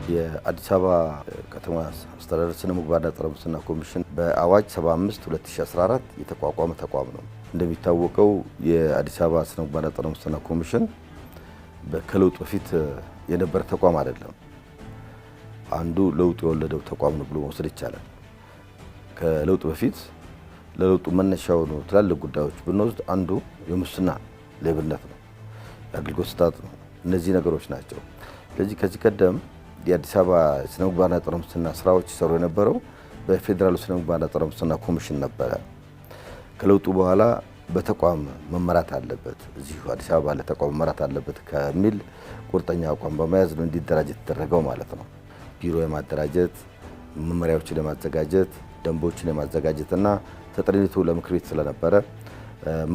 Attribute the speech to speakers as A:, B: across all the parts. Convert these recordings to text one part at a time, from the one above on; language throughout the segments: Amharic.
A: የአዲስ አበባ ከተማ አስተዳደር ስነ ምግባርና ጸረ ሙስና ኮሚሽን በአዋጅ 75 2014 የተቋቋመ ተቋም ነው። እንደሚታወቀው የአዲስ አበባ ስነ ምግባርና ጸረ ሙስና ኮሚሽን ከለውጥ በፊት የነበረ ተቋም አይደለም። አንዱ ለውጥ የወለደው ተቋም ነው ብሎ መውሰድ ይቻላል። ከለውጥ በፊት ለለውጡ መነሻው ነው ትላልቅ ጉዳዮች ብንወስድ አንዱ የሙስና ሌብነት ነው፣ የአገልግሎት ስጣት ነው። እነዚህ ነገሮች ናቸው። ስለዚህ ከዚህ ቀደም የአዲስ አበባ ስነ ምግባርና ጸረ ሙስና ስራዎች ይሰሩ የነበረው በፌዴራሉ ስነ ምግባርና ጸረ ሙስና ኮሚሽን ነበረ። ከለውጡ በኋላ በተቋም መመራት አለበት፣ እዚሁ አዲስ አበባ ለተቋም መመራት አለበት ከሚል ቁርጠኛ አቋም በመያዝ ነው እንዲደራጅ የተደረገው ማለት ነው። ቢሮ የማደራጀት መመሪያዎችን ለማዘጋጀት ደንቦችን የማዘጋጀትና ተጠሪነቱ ለምክር ቤት ስለነበረ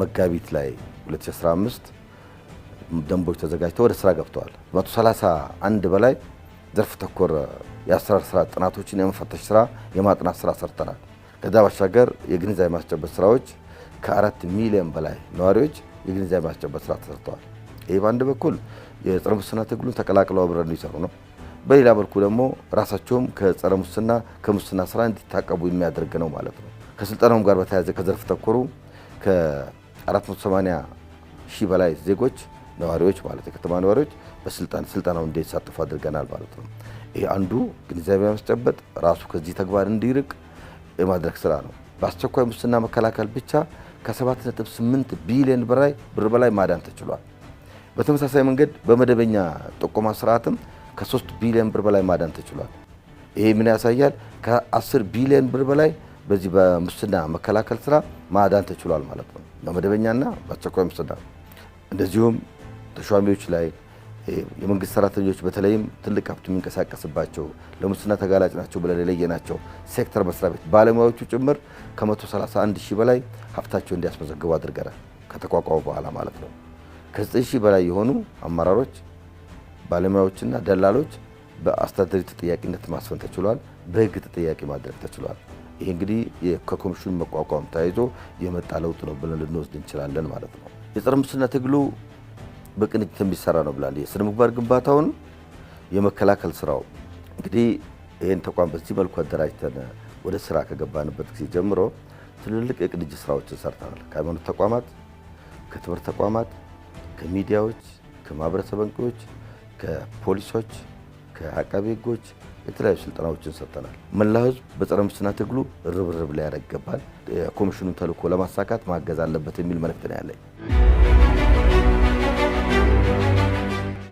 A: መጋቢት ላይ 2015 ደንቦች ተዘጋጅተው ወደ ስራ ገብተዋል። 131 በላይ ዘርፍ ተኮር የአሰራር ስራ ጥናቶችን የመፈተሽ ስራ የማጥናት ስራ ሰርተናል። ከዛ ባሻገር የግንዛቤ ማስጨበጥ ስራዎች ከ4 ሚሊዮን በላይ ነዋሪዎች የግንዛቤ ማስጨበጥ ስራ ተሰርተዋል። ይህ በአንድ በኩል የጸረ ሙስና ትግሉን ተቀላቅለው አብረው እንዲሰሩ ነው። በሌላ በኩል ደግሞ ራሳቸውም ከጸረ ሙስና ከሙስና ስራ እንዲታቀቡ የሚያደርግ ነው ማለት ነው። ከስልጠናውም ጋር በተያያዘ ከዘርፍ ተኮሩ ከ480 ሺህ በላይ ዜጎች ነዋሪዎች ማለት የከተማ ነዋሪዎች በስልጠናው እንዲሳተፉ አድርገናል ማለት ነው። ይሄ አንዱ ግንዛቤ ማስጨበጥ ራሱ ከዚህ ተግባር እንዲርቅ የማድረግ ስራ ነው። በአስቸኳይ ሙስና መከላከል ብቻ ከ7.8 ቢሊዮን ብር በላይ ማዳን ተችሏል። በተመሳሳይ መንገድ በመደበኛ ጥቆማ ስርዓትም ከ3 ቢሊዮን ብር በላይ ማዳን ተችሏል። ይሄ ምን ያሳያል? ከ10 ቢሊዮን ብር በላይ በዚህ በሙስና መከላከል ስራ ማዳን ተችሏል ማለት ነው፣ በመደበኛና በአስቸኳይ ሙስና። እንደዚሁም ተሿሚዎች ላይ የመንግስት ሰራተኞች በተለይም ትልቅ ሀብት የሚንቀሳቀስባቸው ለሙስና ተጋላጭ ናቸው ብለን የለየናቸው ሴክተር መስሪያ ቤት ባለሙያዎቹ ጭምር ከ131 ሺህ በላይ ሀብታቸው እንዲያስመዘግቡ አድርገናል ከተቋቋሙ በኋላ ማለት ነው። ከ9 ሺህ በላይ የሆኑ አመራሮች ባለሙያዎችና ደላሎች በአስተዳደሪ ተጠያቂነት ማስፈን ተችሏል፣ በህግ ተጠያቂ ማድረግ ተችሏል። ይህ እንግዲህ ከኮሚሽኑ መቋቋም ተያይዞ የመጣ ለውጥ ነው ብለን ልንወስድ እንችላለን ማለት ነው። የጸረ ሙስና ትግሉ በቅንጅት የሚሰራ ነው ብላል። የስነ ምግባር ግንባታውን የመከላከል ስራው እንግዲህ ይህን ተቋም በዚህ መልኩ አደራጅተን ወደ ስራ ከገባንበት ጊዜ ጀምሮ ትልልቅ የቅንጅት ስራዎችን ሰርተናል። ከሃይማኖት ተቋማት፣ ከትምህርት ተቋማት፣ ከሚዲያዎች፣ ከማህበረሰብ አንቂዎች፣ ከፖሊሶች፣ ከአቃቤ ህጎች የተለያዩ ስልጠናዎችን ሰጥተናል። መላው ህዝብ በጸረ ሙስና ትግሉ ርብርብ ሊያደርግ ይገባል። የኮሚሽኑን ተልዕኮ ለማሳካት ማገዝ አለበት የሚል መልእክት ነው ያለኝ።